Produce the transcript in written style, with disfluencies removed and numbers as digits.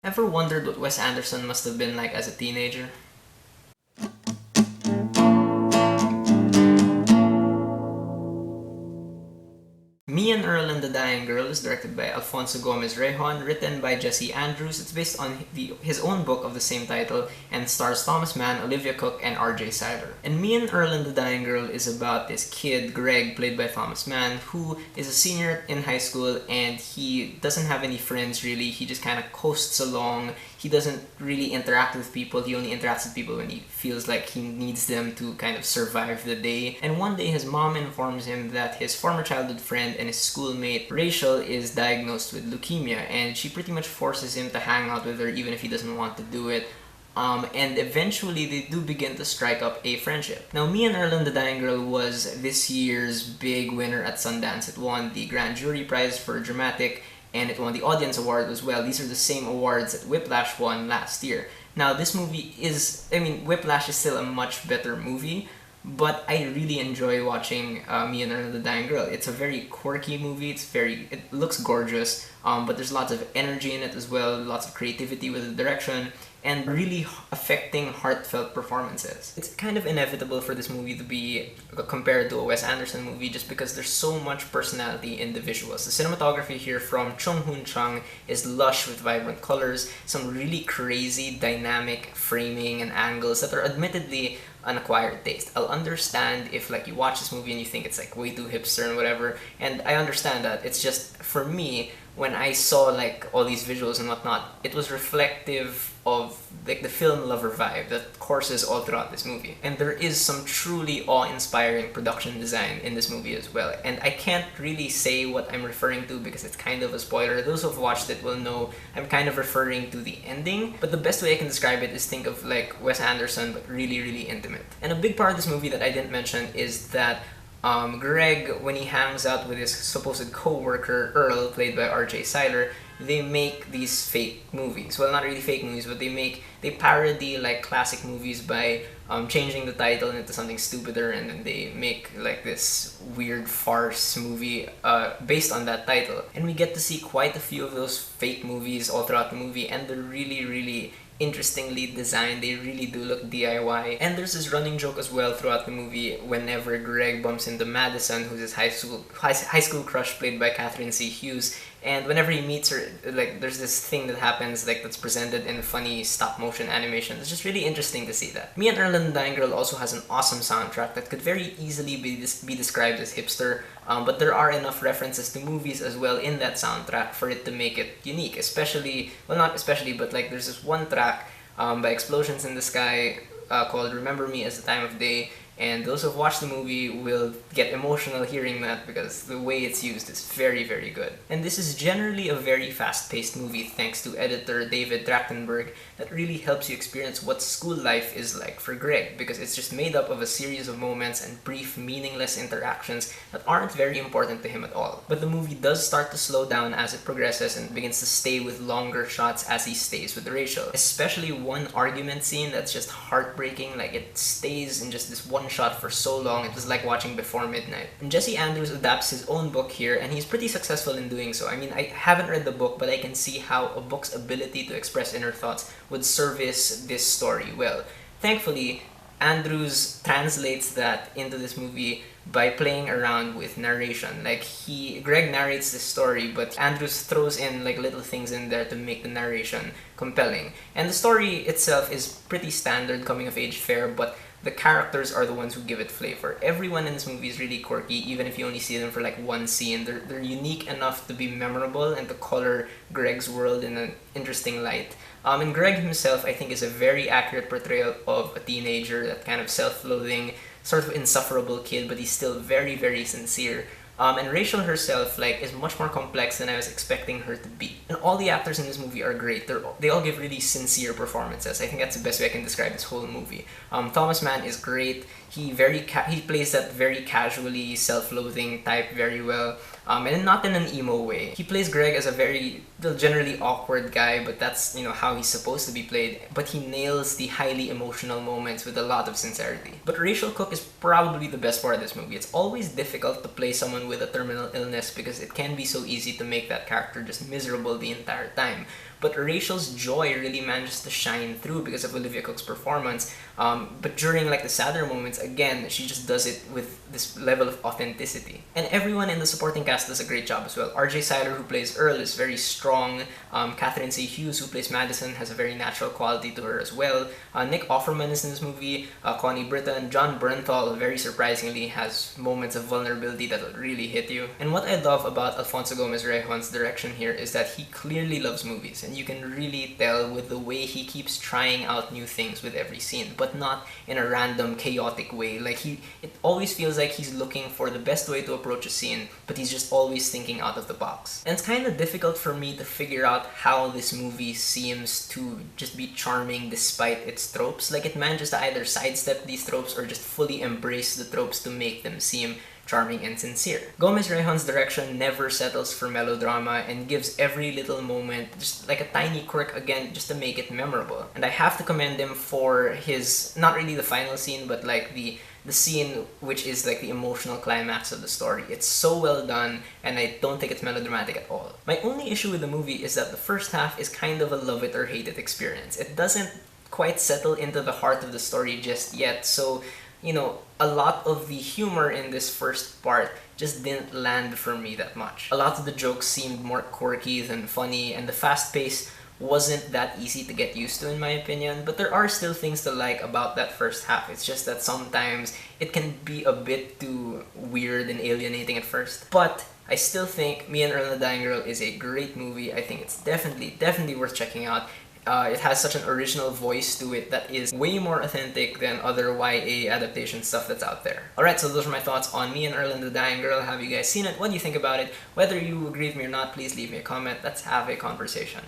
Ever wondered what Wes Anderson must have been like as a teenager? Me and Earl and the Dying Girl is directed by Alfonso Gomez-Rejon, written by Jesse Andrews. It's based on his own book of the same title and stars Thomas Mann, Olivia Cooke, and R.J. Seiler. And Me and Earl and the Dying Girl is about this kid, Greg, played by Thomas Mann, who is a senior in high school and he doesn't have any friends really. He just kind of coasts along. He doesn't really interact with people. He only interacts with people when he feels like he needs them to kind of survive the day. And one day his mom informs him that his former childhood friend and his schoolmate Rachel is diagnosed with leukemia, and she pretty much forces him to hang out with her even if he doesn't want to do it. And eventually they do begin to strike up a friendship. Now, Me and Earl and the Dying Girl was this year's big winner at Sundance. It won the Grand Jury Prize for Dramatic, and it won the Audience Award as well. These are the same awards that Whiplash won last year. Now, this movie is, Whiplash is still a much better movie, but I really enjoy watching Me and Earl and the Dying Girl. It's a very quirky movie. It looks gorgeous, but there's lots of energy in it as well, lots of creativity with the direction, and really affecting, heartfelt performances. It's kind of inevitable for this movie to be compared to a Wes Anderson movie just because there's so much personality in the visuals. The cinematography here from Chung Hoon Chung is lush with vibrant colors, some really crazy dynamic framing and angles that are admittedly an acquired taste. I'll understand if you watch this movie and you think it's way too hipster and whatever, and I understand that. It's just, for me, when I saw all these visuals and whatnot, it was reflective of the film lover vibe that courses all throughout this movie. And there is some truly awe-inspiring production design in this movie as well. And I can't really say what I'm referring to because it's kind of a spoiler. Those who've watched it will know I'm kind of referring to the ending. But the best way I can describe it is think of Wes Anderson, but really, really intimate. And a big part of this movie that I didn't mention is that Greg, when he hangs out with his supposed co-worker Earl, played by R.J. Seiler, they make these fake movies. Well, not really fake movies, but they parody classic movies by changing the title into something stupider, and then they make this weird farce movie based on that title. And we get to see quite a few of those fake movies all throughout the movie, and they're really, really interestingly designed. They really do look DIY. And there's this running joke as well throughout the movie whenever Greg bumps into Madison, who's his high school crush played by Catherine C. Hughes. And whenever he meets her, there's this thing that happens that's presented in funny stop-motion animation. It's just really interesting to see that. Me and Earl and the Dying Girl also has an awesome soundtrack that could very easily be described as hipster, but there are enough references to movies as well in that soundtrack for it to make it unique. Especially, well, not especially, but there's this one track by Explosions in the Sky called Remember Me as the Time of Day. And those who've watched the movie will get emotional hearing that because the way it's used is very, very good. And this is generally a very fast-paced movie thanks to editor David Trachtenberg that really helps you experience what school life is like for Greg, because it's just made up of a series of moments and brief, meaningless interactions that aren't very important to him at all. But the movie does start to slow down as it progresses and begins to stay with longer shots as he stays with Rachel. Especially one argument scene that's just heartbreaking. It stays in just this one shot for so long, it was like watching Before Midnight. And Jesse Andrews adapts his own book here, and he's pretty successful in doing so. I haven't read the book, but I can see how a book's ability to express inner thoughts would service this story well. Thankfully, Andrews translates that into this movie by playing around with narration. Greg narrates this story, but Andrews throws in little things in there to make the narration compelling. And the story itself is pretty standard coming-of-age fare, but the characters are the ones who give it flavor. Everyone in this movie is really quirky, even if you only see them for one scene. They're unique enough to be memorable and to color Greg's world in an interesting light. And Greg himself, I think, is a very accurate portrayal of a teenager, that kind of self-loathing, sort of insufferable kid, but he's still very, very sincere. And Rachel herself, is much more complex than I was expecting her to be. And all the actors in this movie are great. They all give really sincere performances. I think that's the best way I can describe this whole movie. Thomas Mann is great. He plays that very casually self-loathing type very well. And not in an emo way. He plays Greg as a very generally awkward guy, but that's how he's supposed to be played. But he nails the highly emotional moments with a lot of sincerity. But Rachel Cooke is probably the best part of this movie. It's always difficult to play someone with a terminal illness because it can be so easy to make that character just miserable the entire time. but Rachel's joy really manages to shine through because of Olivia Cook's performance. But during like the sadder moments, again, she just does it with this level of authenticity. And everyone in the supporting cast does a great job as well. RJ Seiler, who plays Earl, is very strong. Catherine C. Hughes, who plays Madison, has a very natural quality to her as well. Nick Offerman is in this movie. Connie Britton. John Bernthal, very surprisingly, has moments of vulnerability that will really hit you. And what I love about Alfonso Gomez-Rejon's direction here is that he clearly loves movies, and you can really tell with the way he keeps trying out new things with every scene, but not in a random, chaotic way. Like it always feels like he's looking for the best way to approach a scene, but he's just always thinking out of the box. And it's kind of difficult for me to figure out how this movie seems to just be charming despite its tropes. Like, it manages to either sidestep these tropes or just fully embrace the tropes to make them seem charming and sincere. Gomez-Rejon's direction never settles for melodrama and gives every little moment just like a tiny quirk, again, just to make it memorable. And I have to commend him for his, not really the final scene, but like the scene which is like the emotional climax of the story. It's so well done, and I don't think it's melodramatic at all. My only issue with the movie is that the first half is kind of a love it or hate it experience. It doesn't quite settle into the heart of the story just yet, so a lot of the humor in this first part just didn't land for me that much. A lot of the jokes seemed more quirky than funny, and the fast pace wasn't that easy to get used to, in my opinion, but there are still things to like about that first half. It's just that sometimes it can be a bit too weird and alienating at first. But I still think Me and Earl and the Dying Girl is a great movie. I think it's definitely worth checking out. It has such an original voice to it that is way more authentic than other YA adaptation stuff that's out there. Alright, so those are my thoughts on Me and Earl and the Dying Girl. Have you guys seen it? What do you think about it? Whether you agree with me or not, please leave me a comment. Let's have a conversation.